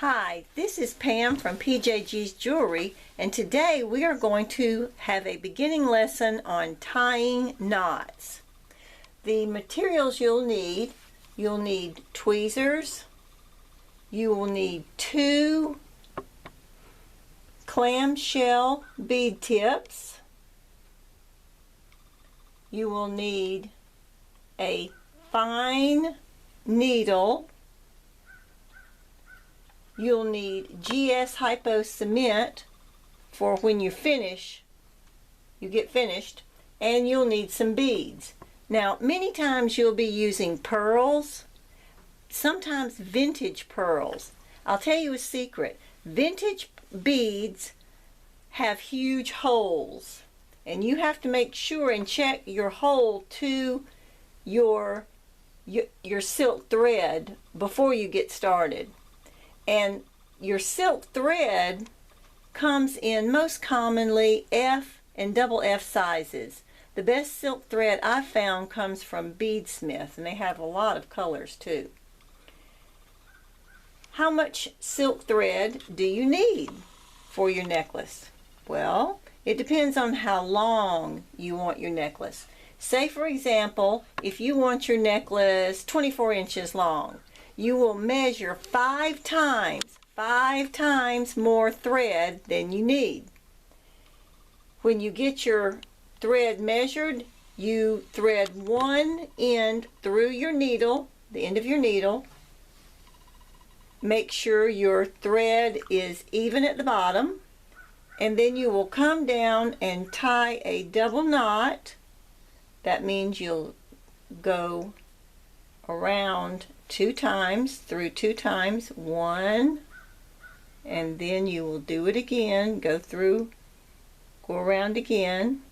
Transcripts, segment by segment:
Hi, this is Pam from PJG's Jewelry, and today we are going to have a beginning lesson on tying knots. The materials you'll need tweezers, you will need 2 clamshell bead tips, you will need a fine needle, you'll need GS Hypo cement for when you get finished, and you'll need some beads. Now, many times you'll be using pearls, sometimes vintage pearls. I'll tell you a secret. Vintage beads have huge holes, and you have to make sure and check your hole to your silk thread before you get started. And your silk thread comes in most commonly F and double F sizes. The best silk thread I've found comes from Beadsmith, and they have a lot of colors too. How much silk thread do you need for your necklace? Well, it depends on how long you want your necklace. Say, for example, if you want your necklace 24 inches long, you will measure 5 times more thread than you need. When you get your thread measured, you thread one end through your needle, the end of your needle. Make sure your thread is even at the bottom, and then you will come down and tie a double knot. That means you'll go around 2 times, through 2 times, 1, and then you will do it again, go around again,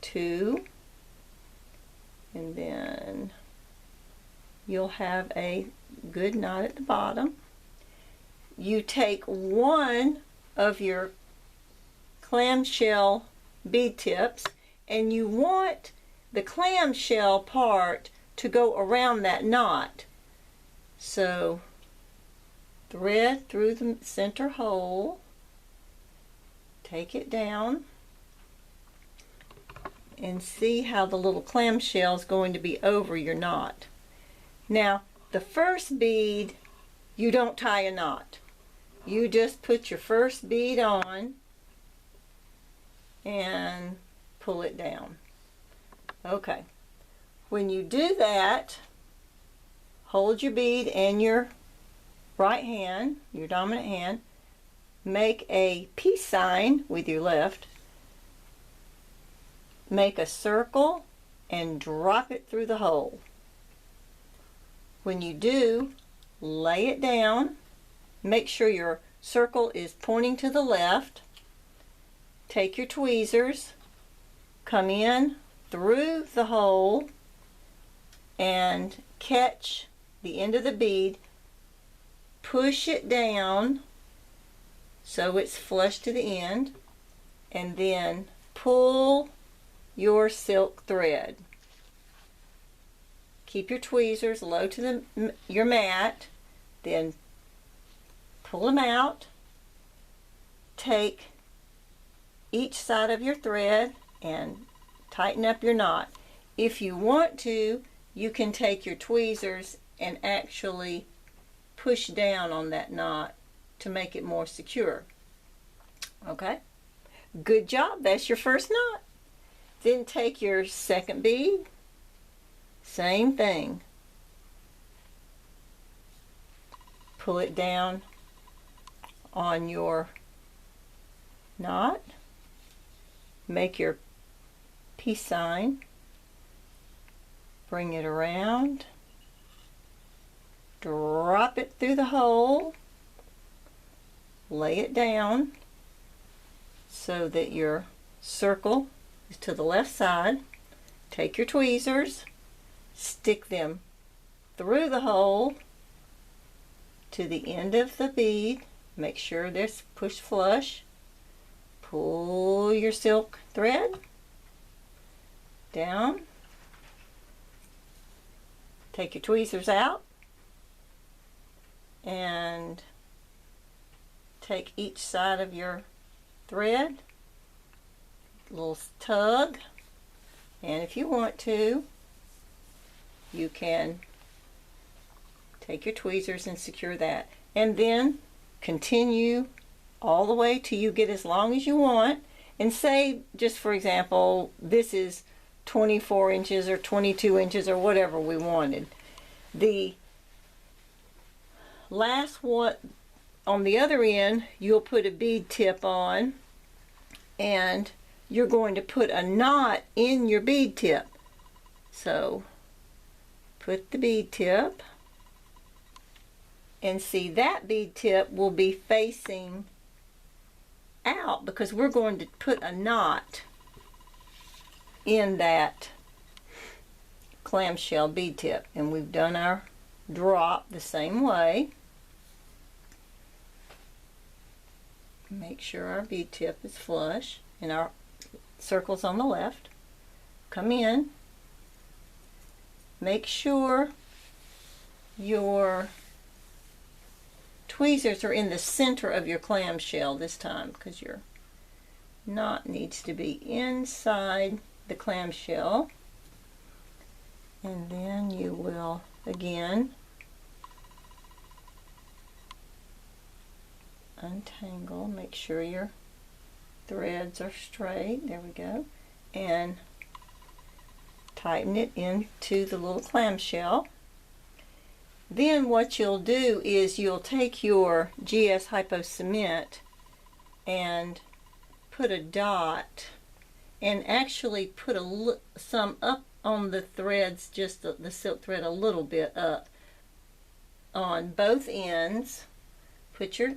2, and then you'll have a good knot at the bottom. You take one of your clamshell bead tips, and you want the clamshell part to go around that knot. So thread through the center hole, take it down, and see how the little clamshell is going to be over your knot. Now, the first bead, you don't tie a knot. You just put your first bead on and pull it down. Okay. When you do that, hold your bead in your right hand, your dominant hand, make a peace sign with your left, make a circle, and drop it through the hole. When you do, lay it down, make sure your circle is pointing to the left, take your tweezers, come in through the hole, and catch the end of the bead, push it down so it's flush to the end, and then pull your silk thread. Keep your tweezers low to your mat, then pull them out, take each side of your thread and tighten up your knot. If you want to, you can take your tweezers and actually push down on that knot to make it more secure. Okay? Good job. That's your first knot. Then take your second bead. Same thing. Pull it down on your knot. Make your peace sign. Bring it around, drop it through the hole, lay it down so that your circle is to the left side. Take your tweezers, stick them through the hole to the end of the bead. Make sure they're pushed flush. Pull your silk thread down. Take your tweezers out, and take each side of your thread, little tug, and if you want to, you can take your tweezers and secure that, and then continue all the way till you get as long as you want. And say, just for example, this is 24 inches or 22 inches or whatever we wanted. The last one on the other end, you'll put a bead tip on, and you're going to put a knot in your bead tip. So put the bead tip, and see, that bead tip will be facing out because we're going to put a knot in that clamshell bead tip. And we've done our drop the same way. Make sure our bead tip is flush and our circle's on the left. Come in. Make sure your tweezers are in the center of your clamshell this time, because your knot needs to be inside the clamshell. And then you will again untangle, make sure your threads are straight, there we go, and tighten it into the little clamshell. Then what you'll do is you'll take your GS Hypo Cement and put a dot, and actually put some up on the threads, just the silk thread a little bit up on both ends. Put your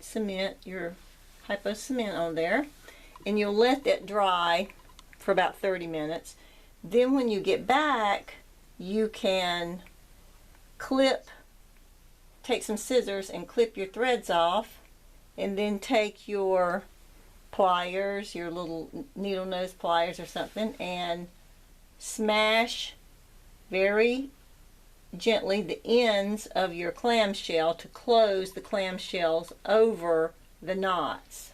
cement, your Hypo Cement on there, and you'll let that dry for about 30 minutes. Then when you get back, you can take some scissors and clip your threads off, and then take your pliers, your little needle nose pliers or something, and smash very gently the ends of your clamshell to close the clamshells over the knots.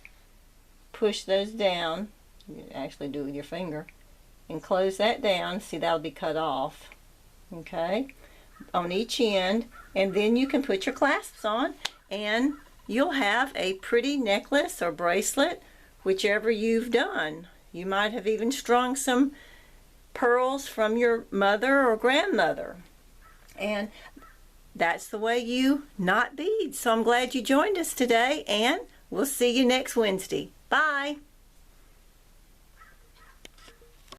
Push those down, you can actually do it with your finger, and close that down. See, that'll be cut off, okay, on each end, and then you can put your clasps on, and you'll have a pretty necklace or bracelet, whichever you've done. You might have even strung some pearls from your mother or grandmother. And that's the way you knot beads. So I'm glad you joined us today, and we'll see you next Wednesday. Bye.